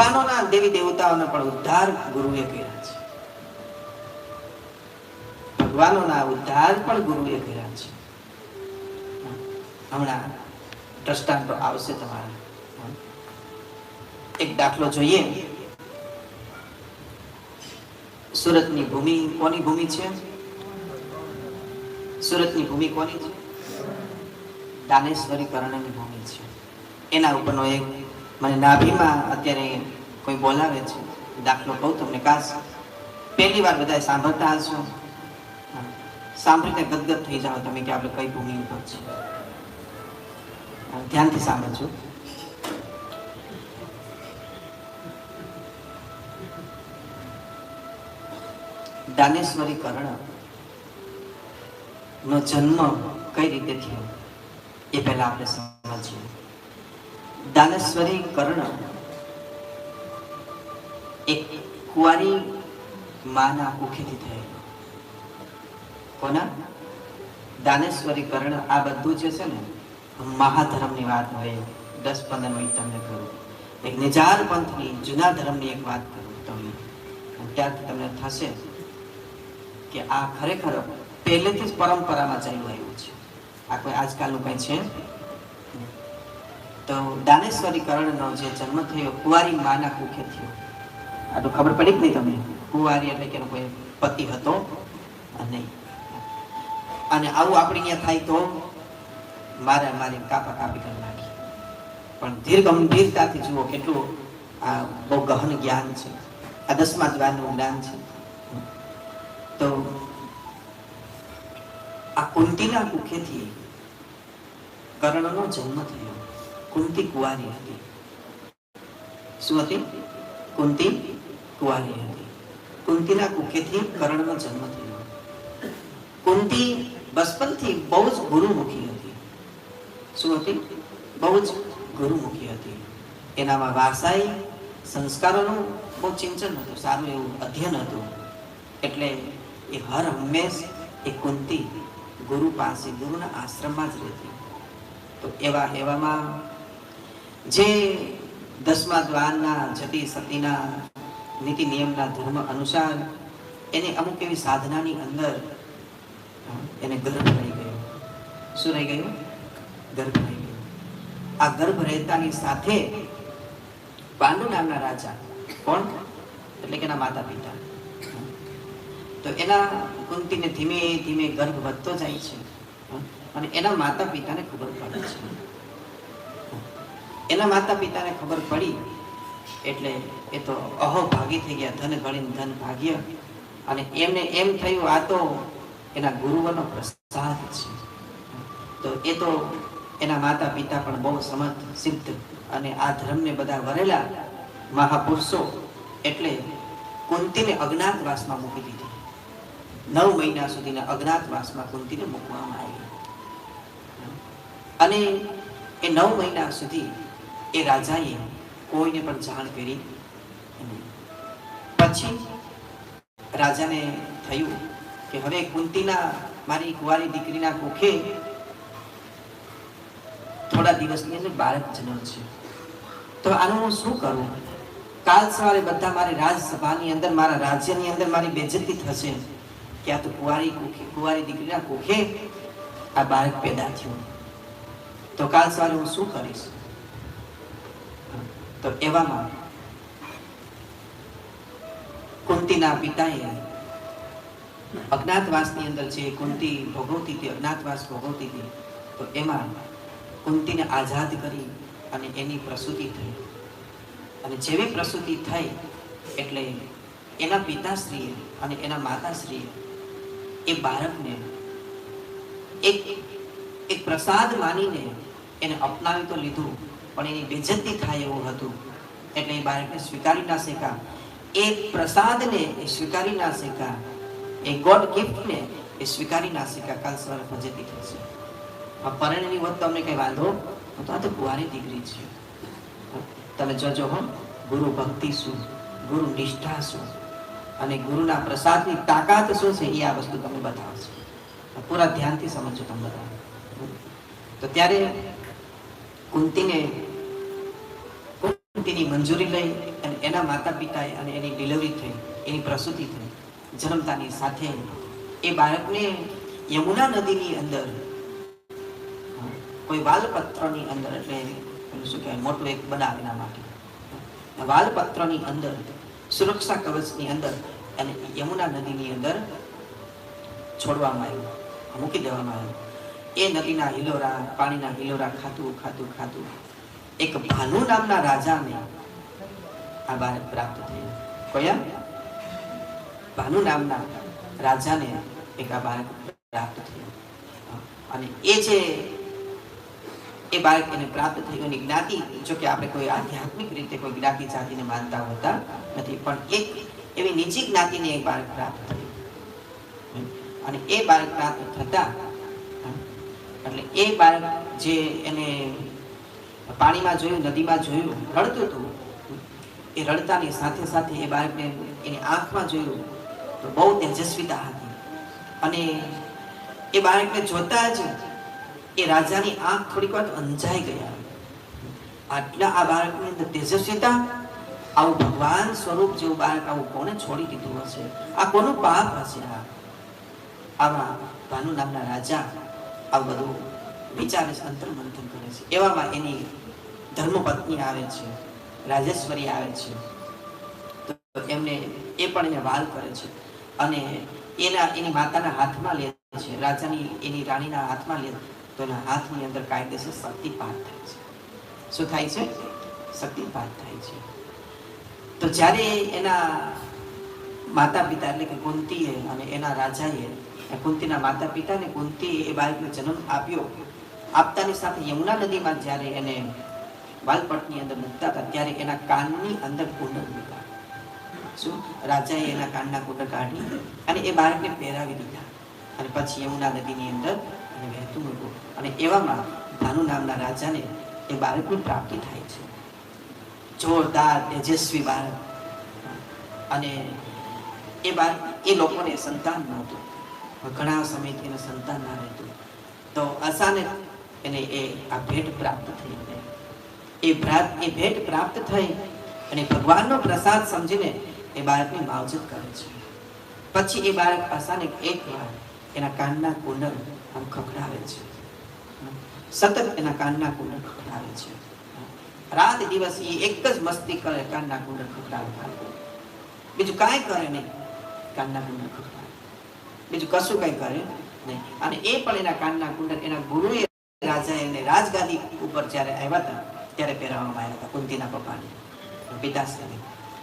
તોફાનોના દેવી દેવતાઓને પણ ઉદ્ધાર ગુરુએ કર્યા છે. ભગવાનોના ઉદ્ધાર પણ ગુરુએ કર્યા છે. હમણાં દ્રષ્ટાંતો આવશે તમારા. એક દાખલો જોઈએ. સુરતની ભૂમિ કોની ભૂમિ છે? સુરતની ભૂમિ કોની છે? દાનેશ્વરી કર્ણની ભૂમિ છે. એના ઉપરનો એક મને નાભીમાં અત્યારે કોઈ બોલાવે છે દાખલો કહું તમને. ખાસ પહેલી વાર બધા સાંભળતા હશો, સાંભળીને ગદગદ થઈ જાઓ તમે કે આપણે કઈ ભૂમિ ઉપર છે. ધ્યાનથી સાંભળજો. દાનેશ્વરી કર્ણ નો જન્મ કઈ રીતે થયો એ પહેલા આપણે સમજીએ. દાનેશ્વરી કર્ણ એક કુંવારી માના કુખેથી થયેલો. કોના? દાનેશ્વરી કર્ણ. આ બધું જે છે ને મહાધર્મની વાત હોય. 10-15 મિનિટ તમને કરું. એક નિજાર પંથની જૂના ધર્મની એક વાત કરું તમને. ત્યારથી તમને થશે કે આ ખરેખર પહેલેથી જ પરંપરામાં ચાલ્યું આવ્યું છે. આ કોઈ આજકાલનું કઈ છે. તો દાનેશ્વરી કર્ણનો જે જન્મ થયો કુંવારી માના કુખે થયો. આ તો ખબર પડી જ નહીં તમને. કુંવારી એટલે કે કોઈ પતિ હતો નહીં. અને આવું આપણે અહીંયા થાય તો મારી કાપા કાપી કરી નાખી. પણ ધીર ગંભીરતાથી જુઓ કેટલું આ બહુ ગહન જ્ઞાન છે. આ 10મા દ્વારનું જ્ઞાન છે. તો આ કુંતીના કુખેથી કર્ણનો જન્મ થયો. કુંતી કુંવારી હતી. શું હતી? કુંતી કુંવારી હતી. કુંતીના કુખેથી કર્ણનો જન્મ થયો. કુંતી બચપનથી બહુ જ ગુરુમુખી હતી. શું હતી? બહુ જ ગુરુમુખી હતી. એનામાં વારસાઈ સંસ્કારોનું બહુ ચિંતન હતું, સારું એવું અધ્યયન હતું. એટલે એ હર હંમેશ એ કુંતી ગુરુ પાસે, ગુરુના આશ્રમમાં જ રહેતી. તો એવામાં જે 10મા દ્વારના જતી સતીના નીતિ નિયમના ધર્મ અનુસાર એને અમુક એવી સાધનાની અંદર એને ગર્ભ રહી ગયો. શું રહી ગયું? ગર્ભ રહી ગયો. આ ગર્ભ રહેતાની સાથે પાંડુ નામના રાજા, કોણ? એટલે કે એના માતા પિતા. તો એના કુંતીને ધીમે ધીમે ગર્ભ વધતો જાય છે અને એના માતા પિતાને ખબર પડે છે. એના માતા પિતાને ખબર પડી એટલે એ તો અહોભાગી થઈ ગયા. ધન ગણીને ધન ભાગ્ય. અને એમને એમ થયું આ તો એના ગુરુઓનો પ્રસાદ છે. તો એ તો એના માતા પિતા પણ બહુ સમર્થ સિદ્ધ અને આ ધર્મને બધા વરેલા મહાપુરુષો. એટલે કુંતીને અજ્ઞાતવાસમાં મૂકી દીધી. 9 મહિના સુધીના અજ્ઞાતવાસમાં કુંતીને મૂકવામાં આવી. અને એ 9 મહિના સુધી એ રાજાએ કોઈને પણ જાણ કરી. પછી રાજાને થયું કે હવે કુંતીના, મારી કુંવારી દીકરીના કુખે થોડા દિવસની અંદર બાળક જન્મશે. તો આનું હું શું કરું? કાલ સવારે બધા મારી રાજસભાની અંદર, મારા રાજ્યની અંદર મારી બેઇજ્જતી થશે કે આ તો કુંવારી દીકરીના કુખે આ બાળક પેદા થયું. તો કાલ સવારે હું શું કરીશ? તો એવામાં કુંતીના પિતાએ અજ્ઞાતવાસની અંદર જે કુંતી ભોગવતી હતી, અજ્ઞાતવાસ ભોગવતી હતી, તો એમાં કુંતીને આઝાદ કરી અને એની પ્રસૂતિ થઈ. અને જેવી પ્રસૂતિ થઈ એટલે એના પિતાશ્રીએ અને એના માતાશ્રીએ એ બાળકને એક પ્રસાદ માનીને એને અપનાવી તો લીધું, પણ એની બેઇજ્જતી થાય એવું હતું. એટલે એ બાળકને સ્વીકારી ના શક્યા. એ પ્રસાદને એ સ્વીકારી ના શક્યા. એ ગોડ ગિફ્ટને એ સ્વીકારી ના શક્યા. કાલ સવારે ફજેતી થશે. આ પરણની વાત તો અમને કઈ વાંધો તો આ તો કુંવારી દીકરી છે. તમે જોજો હો, ગુરુ ભક્તિ શું, ગુરુ નિષ્ઠા શું અને ગુરુના પ્રસાદની તાકાત શું છે એ આ વસ્તુ તમને બતાવશે. પૂરા ધ્યાનથી સમજો તમે બધા. તો ત્યારે કુંતીની મંજૂરી લઈ અને એના માતા પિતાએ અને એની ડિલિવરી થઈ, એની પ્રસૂતિ થઈ, જન્મતાની સાથે એ બાળકને યમુના નદીની અંદર કોઈ વાલપત્રની અંદર, એટલે શું કહેવાય, મોટું એક બનાવ એના માટે, વાલપત્રની અંદર સુરક્ષા કવચની અંદર અને યમુના નદીની અંદર છોડવામાં આવ્યું, મૂકી દેવામાં આવ્યું. એ નદીના હિલોરા, પાણીના હિલોરા ખાતું ખાતું ખાતું એક ભાનુ નામના રાજાને આ બાળક પ્રાપ્ત થયું. કયા? ભાનુ નામના રાજાને એક આ બાળક પ્રાપ્ત થયું. અને એ બાળક એને પ્રાપ્ત થયું એની જ્ઞાતિ, જો કે આપણે કોઈ આધ્યાત્મિક રીતે કોઈ જ્ઞાતિ જાતિને માનતા હોતા નથી, પણ એક એવી નીચી જ્ઞાતિને એક બાળક પ્રાપ્ત થયું. અને એ બાળક પ્રાપ્ત થતા એટલે એ બાળક જે એને પાણીમાં જોયું, નદીમાં જોયું, રડતું હતું, એ રડતાની સાથે સાથે એ બાળકને એની આંખમાં જોયું તો બહુ તેજસ્વીતા હતી. અને એ બાળકને જોતા જ એ રાજાની આંખ થોડીક વાર અંજાઈ ગયા. આટલા આ બાળકની અંદર તેજસ્વીતા, આવું ભગવાન સ્વરૂપ જેવું બાળક આવું કોને છોડી દીધું હશે? આ કોનું પાપ હશે? આવા ભાનુ નામના રાજા આવું બધું વિચારે છે, અંતર મંથન કરે છે. એવામાં એની ધર્મપત્ની આવે છે, રાજેશ્વરી આવે છે. તો એમને એ પણ એને વાલ કરે છે અને એની માતાના હાથમાં લે છે, રાજાની એની રાણીના હાથમાં લે, તો એના હાથની અંદર કાયદેસર શક્તિપાત થાય છે. શું થાય છે? શક્તિપાત થાય છે. તો જ્યારે એના માતા પિતા એટલે કે કુંતીએ અને એના રાજાએ, કુંતીના માતા પિતા ને કુંતીએ એ બાળકને જન્મ આપ્યો, આપતાની સાથે યમુના નદીમાં જ્યારે એને વાલપટની અંદર મૂકતા હતા ત્યારે એના કાનની અંદર કુંડળ મૂક્યા. શું? રાજાએ એના કાનના કુંડળ કાઢી અને એ બાળકને પહેરાવી દીધા અને પછી યમુના નદીની અંદર એને વહેતું મૂક્યું. અને એવામાં ભાનુ નામના રાજાને એ બાળકની પ્રાપ્તિ થાય છે. જોરદાર તેજસ્વી બાળક. અને એ બાળક, એ લોકોને સંતાન નહોતું, ઘણા સમયથી એને સંતાન ના રહેતું. તો અચાનક એને આ ભેટ પ્રાપ્ત થઈ. એ ભેટ પ્રાપ્ત થઈ અને ભગવાનનો પ્રસાદ સમજીને એ બાળકની માવજત કરે છે. પછી એ બાળક અચાનક એકવાર એના કાનના કુંડળ આમ ખખડાવે છે, સતત એના કાનના કુંડળ ખખડાવે છે. રાત દિવસ એ એક જ મસ્તી કરે, કાનના કુંડળ ખખડાવે, બીજું કાંઈ કરે નહીં. કાનના કુંડળ ખખડાવે, બીજું કશું કઈ કરે નહીં. અને એ પણ એના કાનના કુંડળ એના ગુરુએ, રાજાએ એને રાજગાદી ઉપર જ્યારે આવ્યા હતા ત્યારે પહેરાવવામાં આવ્યા હતા, કુંતીના પપ્પાને, પિતાશ્રીને.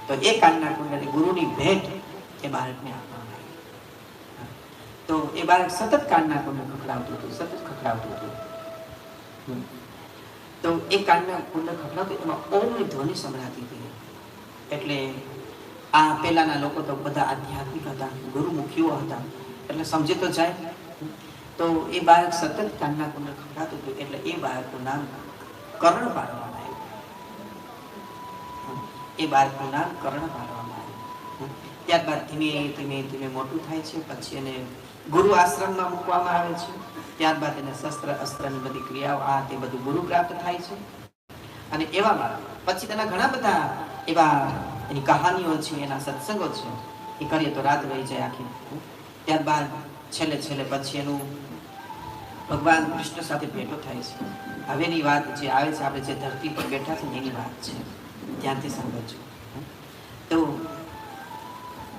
તો એ કાનના કુંડળ ગુરુની ભેટ એ બાળકને આપવામાં આવી. તો એ બાળક સતત કાનના કુંડળ ખખડાવતું હતું, સતત ખખડાવતું હતું. તો એ કાનના કુંડળ ખખડાવતું, એમાં ઓમની ધ્વનિ સંભળાતી હતી. એટલે આ પહેલાના લોકો તો બધા આધ્યાત્મિક હતા, ગુરુમુખીઓ હતા, એટલે સમજી તો જાય. તો એ બાળક સતત કાનના કુંડળ ખખડાતું હતું, એટલે એ બાળકનું નામ કર્ણ પાડવામાં આવ્યું. એ બાળકનું નામ કર્ણ પાડવામાં આવ્યું. ત્યારબાદ ધીમે ધીમે ધીમે મોટું થાય છે. પછી એને ગુરુ આશ્રમમાં મૂકવામાં આવે છે. ત્યારબાદ એને શસ્ત્ર અસ્ત્રની બધી ક્રિયાઓ, આ તે બધું ગુરુ પ્રાપ્ત થાય છે. અને એવામાં પછી તેના ઘણા બધા એવા એની કહાનીઓ છે, એના સત્સંગો છે, એ કરીએ તો રાત વહી જાય આખી. ત્યારબાદ છેલ્લે પછી એનું ભગવાન કૃષ્ણ સાથે ભેટો થાય છે. હવેની વાત જે આવે છે, આપણે જે ધરતી પર બેઠા છે એની વાત છે, ધ્યાનથી સાંભળજો. તો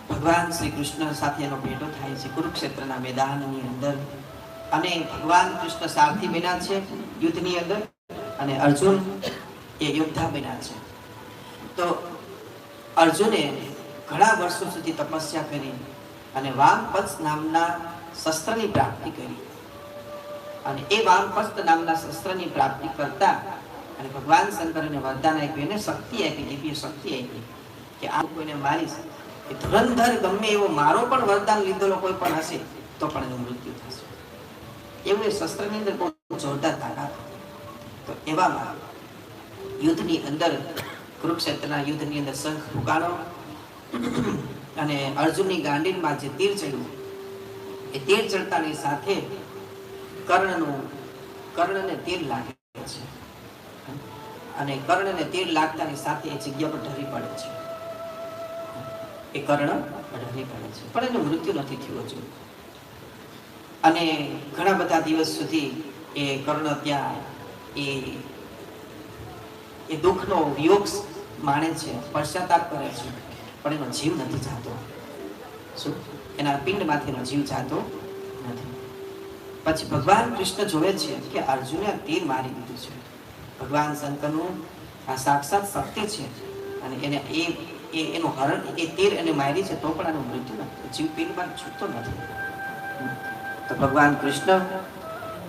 ભગવાન શ્રી કૃષ્ણ સાથે એનો ભેટો થાય છે કુરુક્ષેત્રના મેદાનની અંદર. અને ભગવાન કૃષ્ણ સારથી બન્યા છે યુદ્ધની અંદર, અને અર્જુન એ યોદ્ધા બન્યા છે. તો અર્જુને ઘણા વર્ષો સુધી તપસ્યા કરી અને વામપસ્ત નામના શસ્ત્રની પ્રાપ્તિ કરી. અને એ વામપસ્ત નામના શસ્ત્રની પ્રાપ્તિ કરતા અને ભગવાન શંકરને વરદાન આપ્યું, એને શક્તિ આપી, દિવ્ય શક્તિ આપી કે આ કોઈને મારીશ એ ધુરંધર ગમે એવો મારો પણ વરદાન લીધેલો કોઈ પણ હશે તો પણ એનું મૃત્યુ થશે. એવું એ શસ્ત્રની અંદર બહુ જોરદાર તાકાત હતી. તો એવામાં યુદ્ધની અંદર, કુરુક્ષેત્રના યુદ્ધની અંદર શંખ ફૂંકાણો અને અર્જુનની ગાંડીમાં જે તીર ચડ્યું, એ તીર ચડતાની સાથે કર્ણને તીર લાગે છે. અને કર્ણને તીર લાગતાની સાથે એ જગ્યા પર ઢળી પડે છે. એ કર્ણ અઢળી પડે છે, પણ એનું મૃત્યુ નથી થયું હજુ. અને ઘણા બધા દિવસ સુધી એ કર્ણ ત્યાં એ દુઃખનો વિયોગ માણે છે, પશ્ચાતાપ કરે છે, પણ એનો જીવ નથી જાતો. શું? એના પિંડમાંથીનો જીવ જાતો નથી. પછી ભગવાન કૃષ્ણ જોવે છે કે અર્જુને આ તીર મારી દીધું છે. ભગવાન શંકરનું આ સાક્ષાત શક્તિ છે અને એને એનું હરણ, એ તીર એને મારી છે તો પણ આનું મૃત્યુ નથી, જીવ પિંડમાં છૂટતો નથી. તો ભગવાન કૃષ્ણ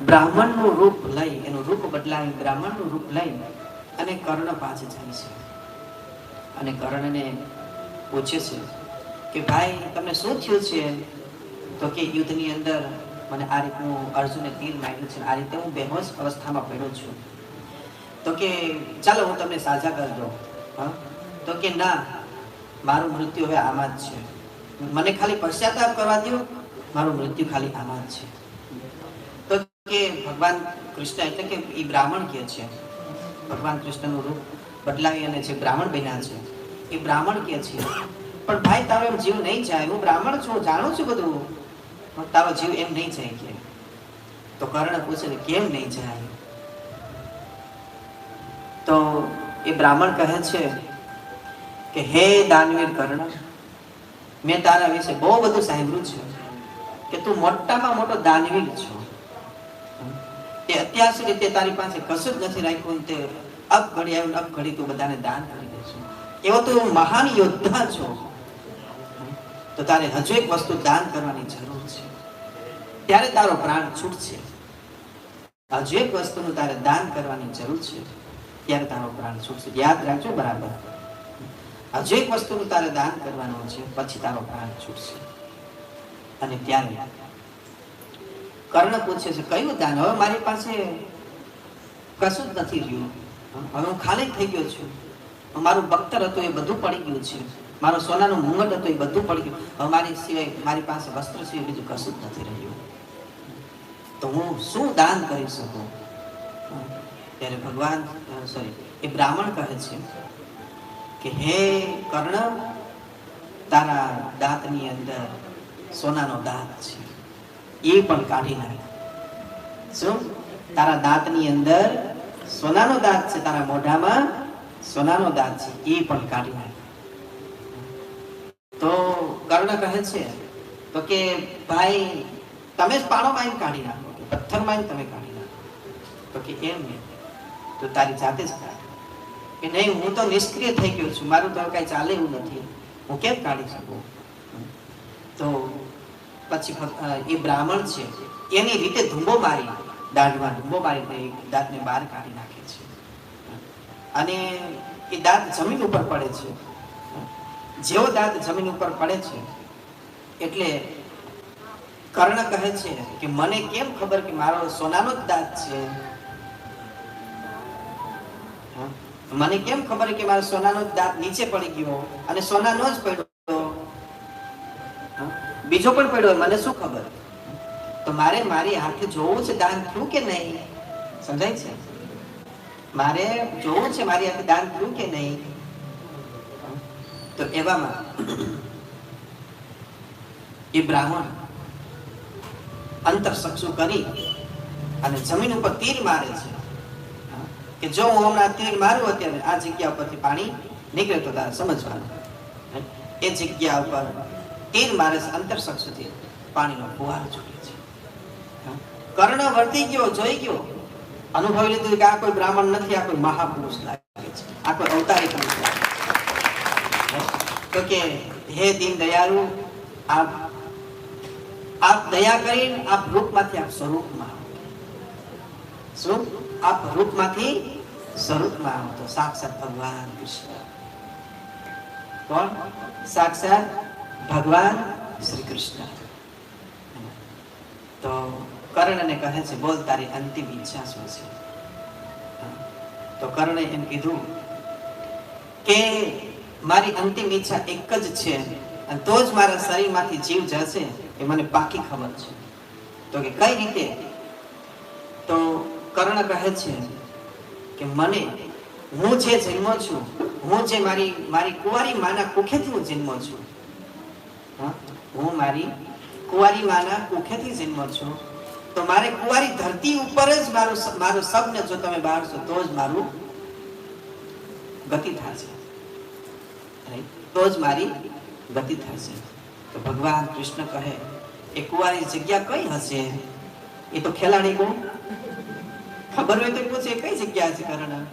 બ્રાહ્મણનું રૂપ લઈ, એનું રૂપ બદલાવી બ્રાહ્મણનું રૂપ લઈ અને કર્ણ પાસે જાય છે અને કર્ણને પૂછે છે કે ભાઈ તમને શું થયું છે? તો કે યુદ્ધની અંદર મને આ રીતનું અર્જુને તીર માર્યું છે, આ રીતે હું બેહોશ અવસ્થામાં પડ્યો છું. તો કે ચાલો હું તમને સાજા કરી દઉં. તો કે ના, મારું મૃત્યુ હવે આમાં જ છે, મને ખાલી પશ્ચાતાપ કરવા દો, મારું મૃત્યુ ખાલી આમાં જ છે. તો કે ભગવાન કૃષ્ણ, એટલે કે એ બ્રાહ્મણ કે છે, ભગવાન કૃષ્ણનું રૂપ બદલાવી અને જે બ્રાહ્મણ બન્યા છે એ બ્રાહ્મણ કે છે, પણ ભાઈ તારો એમ જીવ નહીં જાય, હું બ્રાહ્મણ છું, જાણું છું બધું, તારો જીવ એમ નહીં જાય કે. તો કર્ણ પૂછે કેમ નહીં જાય? તો એ બ્રાહ્મણ કહે છે કે હે દાનવીર કર્ણ, મેં તારા વિશે બહુ બધું સાંભળ્યું છે કે તું મોટામાં મોટો દાનવીર છો. તે અત્યાર સુધી તે તારી પાસે કશું જ નથી રાખ્યું, તે અબ ઘડી આવ્યું અબ ઘડી તું બધાને દાન કરી દેશો, એવો તું મહાન યોદ્ધા છો. તો તારે હજુ એક વસ્તુ દાન કરવાની જરૂર છે, ત્યારે તારો પ્રાણ છૂટશે. હજુ એક વસ્તુનું તારે દાન કરવાની જરૂર છે, ત્યારે તારો પ્રાણ છૂટશે. યાદ રાખજો બરાબર. હજુ એક વસ્તુનું તારે દાન કરવાનું છે, પછી તારો પ્રાણ છૂટશે. અને ત્યારે કર્ણ પૂછે છે કયું દાન? હવે મારી પાસે કશું જ નથી રહ્યું, હવે હું ખાલી થઈ ગયો છું. મારું બખ્તર હતું એ બધું પડી ગયું છે, મારું સોનાનું મુંગટ હતું એ બધું પડી ગયું, હવે મારી સિવાય, મારી પાસે વસ્ત્ર સિવાય બીજું કશું જ નથી રહ્યું. તો હું શું દાન કરી શકું? ત્યારે ભગવાન એ બ્રાહ્મણ કહે છે કે હે કર્ણ, તારા દાંતની અંદર સોનાનો દાંત છે, એ પણ કાઢી નાખ. શું? તારા દાંતની અંદર સોનાનો દાંત છે, તારા મોઢામાં સોનાનો દાંત છે, એ પણ કાઢી નાખ. તો કર્ણ કહે છે તો કે ભાઈ તમે જ પાણો માં કાઢી નાખો, પથ્થર માં તમે કાઢી નાખો. તો કે એમ નહીં, તો તારી જાતે જ કાઢ. કે નહીં, હું તો નિષ્ક્રિય થઈ ગયો છું, મારું તો કઈ ચાલે એવું નથી, હું કેમ કાઢી શકું? તો પછી એ બ્રાહ્મણ છે એની રીતે ધૂંબો મારી, દાઢમાં ધૂંબો મારી દાંતને બહાર કાઢી નાખે છે અને એ દાંત જમીન ઉપર પડે છે. જેવો દાંત જમીન ઉપર પડે છે એટલે કર્ણ કહે છે કે મને કેમ ખબર કે મારો સોનાનો જ દાંત છે? મને કેમ ખબર કે મારો સોનાનો જ દાંત નીચે પડી ગયો અને સોનાનો જ પડ્યો, બીજો પણ પડ્યો, મને શું ખબર? તો મારે મારી હાથે જોવું છે દાન થયું કે નહીં. સમજાય છે? મારે જોવું છે મારી હાથે દાન થયું કે નહીં. તો એવામાં એ બ્રાહ્મણ અંતરચક્ષુ કરી અને જમીન ઉપર તીર મારે છે કે જો હું હમણાં તીર મારું અત્યારે આ જગ્યા ઉપરથી પાણી નીકળે તો તારે સમજવાનું. એ જગ્યા ઉપર તીર મારે છે, અંતરચક્ષુથી પાણીનો ફુવારો છૂટે છે. કર્ણ વર્તી ગયો, જોઈ ગયો, અનુભવી લીધું કે આ કોઈ બ્રાહ્મણ નથી, આ કોઈ મહાપુરુષ લાગે છે, આ કોઈ અવતારી પુરુષ લાગે છે. તો કે હે દીન દયાળુ, આપ દયા કરીને આપ રૂપમાંથી આપ સ્વરૂપમાં આવો. શું? આપ રૂપમાંથી સ્વરૂપમાં આવો. તો સાક્ષાત ભગવાન કૃષ્ણ. કોણ? સાક્ષાત ભગવાન શ્રી કૃષ્ણ. તો કર્ણને કહે છે બોલ તારી અંતિમ ઈચ્છા શું છે? તો કર્ણે એમ કીધું કે મારી અંતિમ ઈચ્છા એક જ છે અને તો જ મારા શરીરમાંથી જીવ જશે, એ મને પાકી ખબર છે. તો કે કઈ રીતે? તો કર્ણ કહે છે કે મને, હું જે જન્મો છું, હું જે મારી કુંવારી માના કુખેથી હું જન્મો છું, હું મારી કુંવારી માના કુખેથી જન્મ છું, તો મારે કુંવારી ધરતી ઉપર જ મારો સબને જો તમે બાળશો તો જ મારું ગતિ થશે, તો જ મારી ગતિ થશે. તો ભગવાન કૃષ્ણ કહે એ કુંવારી જગ્યા કઈ હશે? એ તો ખેલાડી કોણ ખબર હોય તો પૂછે કઈ જગ્યા છે કર્ણ?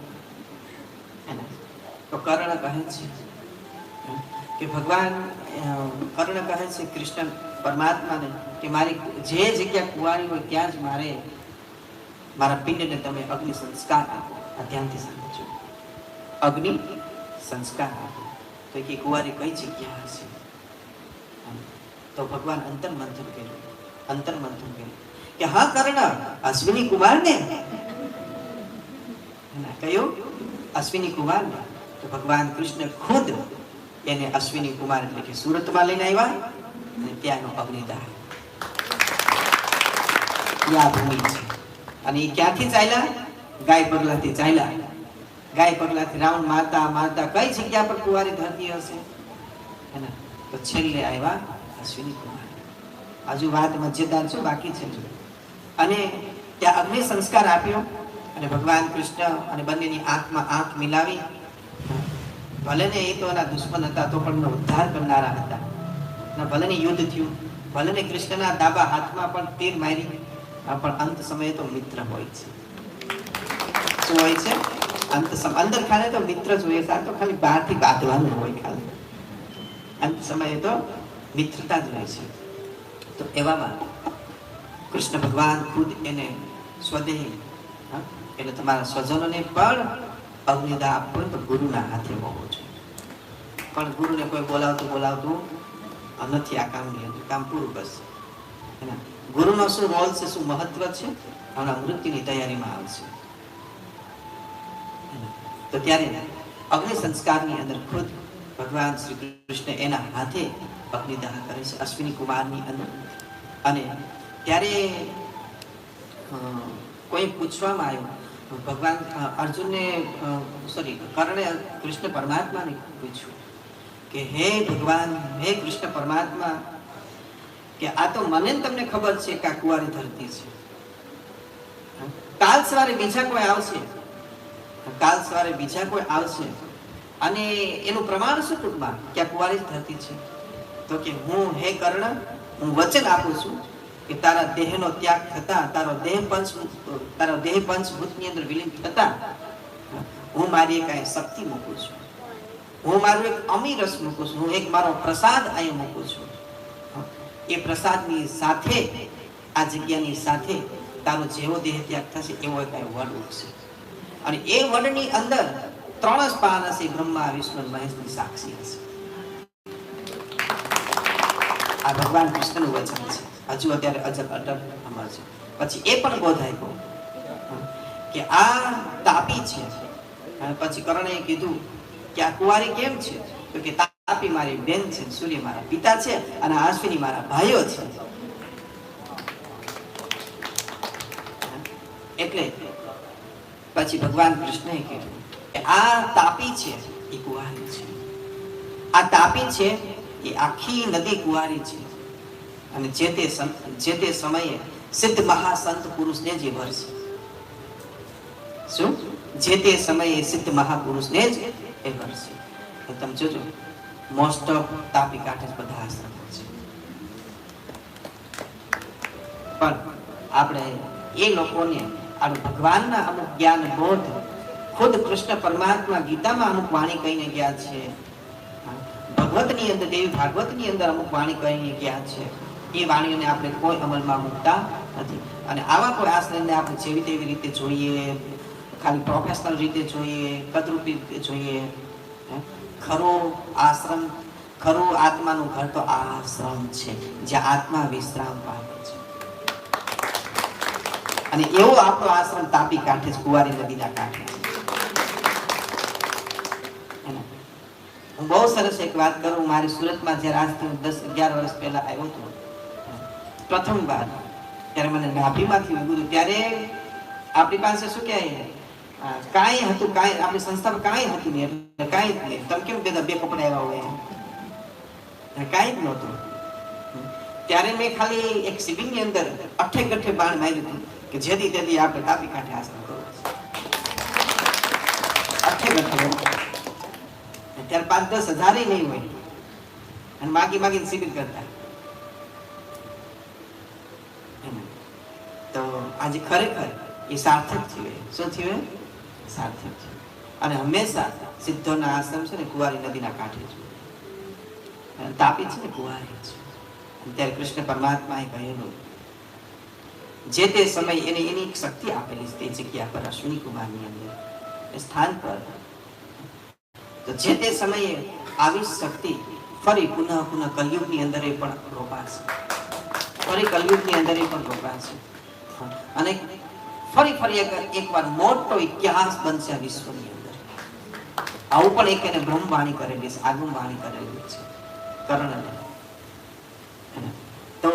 તો કર્ણ કહે છે કે ભગવાન કર્ણ કહે છે કૃષ્ણ પરમાત્માને કે મારી જે જગ્યા કુંવારી હોય ત્યાં જ મારા પિંડને તમે અગ્નિ સંસ્કાર આપો. આ ધ્યાનથી સમજો, અગ્નિ સંસ્કાર આપો. તો કે કુંવારી કઈ જગ્યા હશે? તો ભગવાન અંતર્મંથન કર્યું કે હા કર્ણ, અશ્વિની કુમારને કયું? અશ્વિની કુમારને. તો ભગવાન કૃષ્ણ ખુદ એને અશ્વિની કુમાર એટલે કે સુરતમાં લઈને આવ્યા અને ત્યાંનો અગ્નિદાહ ત્યાં ભૂમિ છે. અને એ ક્યાંથી ચાલ્યા? ગાય પગલાથી ચાલ્યા. ગાય પગલાથી રાઉન્ડ મારતા કઈ જગ્યા પર કુંવારી ધરતી હશે? તો છેલ્લે આવ્યા અશ્વિની કુમાર. હજુ વાત મજેદાર છે, બાકી છે. અને ત્યાં અગ્નિ સંસ્કાર આપ્યો અને ભગવાન કૃષ્ણ અને બંનેની આંખમાં આંખ મિલાવી. ભલે ને એ તો એના દુશ્મન હતા તો પણ ઉદ્ધાર કરનારા હતા. ભલે ને યુદ્ધ થયું, ભલે ને કૃષ્ણના ડાબા હાથમાં પણ તીર મારી, પણ અંત સમયે તો મિત્ર હોય છે. શું હોય છે? અંદર ખાને તો મિત્ર જોઈએ, તો ખાલી બહારથી બાંધવાનું હોય ખાલી. અંત સમયે તો મિત્રતા જ હોય છે. તો એવામાં કૃષ્ણ ભગવાન ખુદ એને સ્વદેહી એટલે તમારા સ્વજનોને પણ અગ્નિદાહ આપવો તો ગુરુના હાથે હોવો જોઈએ. પણ ગુરુને કોઈ બોલાવતું નથી આ કામની અંદર. કામ પૂરું કરશે. ગુરુનો શું રોલ છે, શું મહત્વ છે? હમણાં મૃત્યુની તૈયારીમાં આવશે. તો ત્યારે અગ્નિ સંસ્કારની અંદર ખુદ ભગવાન શ્રી કૃષ્ણ એના હાથે અગ્નિદાહ કરે છે અશ્વિની કુમારની અંદર. અને ત્યારે કોઈ પૂછવામાં આવ્યું, ભગવાન અર્જુનને કર્ણે કૃષ્ણ પરમાત્માને પૂછ્યું કે હે ભગવાન, હે કૃષ્ણ પરમાત્મા, કે આ તો મને તમને ખબર છે કે આ કુંવારી ધરતી છે. કાલ સવારે બીજા કોઈ આવશે અને એનું પ્રમાણ શું ટૂંકમાં કે આ કુંવારી ધરતી છે? તો કે હું હે કર્ણ, હું વચન આપું છું કે તારા દેહનો ત્યાગ થતા, તારો દેહ પંચભૂતની અંદર વિલીન થતા હું મારી એક શક્તિ મૂકું છું, હું મારું એક અમીરસ મૂકું છું, હું એક મારો પ્રસાદ અહીંયા મૂકું છું. એ પ્રસાદની સાથે આ જગ્યાની સાથે તારો જેવો દેહ ત્યાગ થશે એવો એક વડ ઉગશે. અને એ વડની અંદર 3 જ પાન હશે, બ્રહ્મા વિષ્ણુ મહેશની સાક્ષી હશે. આ ભગવાન કૃષ્ણનું વચન છે. હજુ અત્યારે અટલ અમર છે. પછી એ પણ બોધ આપ્યો કે આ તાપી છે. પછી કર્ણએ કીધું કે આ કુંવારી કેમ છે? તો કે તાપી મારી બેન છે, સૂર્ય મારા પિતા છે અને અશ્વિની મારા ભાઈઓ છે. એટલે પછી ભગવાન કૃષ્ણએ કીધું કે આ તાપી છે એ કુંવારી છે. આ તાપી છે એ આખી નદી કુંવારી છે. અને જે તે સમયે સિદ્ધ મહાસંત પુરુષને જ ભરશે. શું? જે તે સમયે સિદ્ધ મહાપુરુષને જ એ ભરશે. તમે જોજો, મોસ્ટ ઓફ તાપી કાંઠે બધા આશ્રમો છે. પણ આપણે એ લોકોને આ ભગવાનના અમુક જ્ઞાન બોધ ખુદ કૃષ્ણ પરમાત્મા ગીતામાં અમુક વાણી કહીને ગયા છે, ભગવતની અંદર, દેવી ભાગવતની અંદર અમુક વાણી કહીને ગયા છે. એ વાણીઓને આપણે કોઈ અમલમાં મૂકતા નથી. અને આવા કોઈ આશ્રમને આપણે જેવી તેવી રીતે જોઈએ, ખાલી પ્રોફેશનલ રીતે જોઈએ, કદરૂપી રીતે જોઈએ. ખરો આશ્રમ, ખરું આત્માનું ઘર તો આ આશ્રમ છે જ્યાં આત્મા વિશ્રામ પામે છે. અને એવો આપણો આશ્રમ તાપી કાંઠે, કુંવારી નદીના કાંઠે છે. હું બહુ સરસ એક વાત કરું. મારી સુરતમાં જ્યારે આજથી 10-11 વર્ષ પહેલા આવ્યો હતો પ્રથમ વાર, ત્યારે મને નાભીમાંથી ઉગ્યું ત્યારે આપણી પાસે શું કહેવાય, કાંઈ હતું, કાંઈ આપણી સંસ્થામાં કાંઈ હતું નહીં. એટલે કાંઈ જ નહીં. તમે કેમ બે કપડા આવ્યા હોય, કાંઈ જ નહોતું. ત્યારે મેં ખાલી એક શિબિરની અંદર અઠે ગઠે બાણ માર્યું હતું કે જેથી તેથી આપણે તાપી કાંઠે આશ્રમ કરવો છે. અઠે ગઠે ત્યારે 5-10 હજાર નહીં હોય અને માગી માગીને શિબિર કરતા. તો આજે ખરેખર એ સાર્થક થયું. શું થયું? સાર્થક થયું. અને હંમેશા સિદ્ધોના આશ્રમ છે ને કુંવારી નદીના કાંઠે છે. તાપી છે ને કુંવારી છે. ત્યારે કૃષ્ણ પરમાત્માએ કહેલું જે તે સમય એને એની એક શક્તિ આપેલી તે જગ્યા પર અશ્વિની કુમારની અંદર એ સ્થાન પર. તો જે તે સમયે આવી શક્તિ ફરી પુનઃ કલયુગની અંદર પણ રોપાશે. ફરી કલયુગની અંદર પણ રોપાશે અને ફરી એકવાર મોટો ઇતિહાસ બનશે આ વિશ્વની અંદર. આવું પણ એક એને બ્રહ્મવાણી કરેલી છે, આગમ વાણી કરેલી છે કર્ણને. તો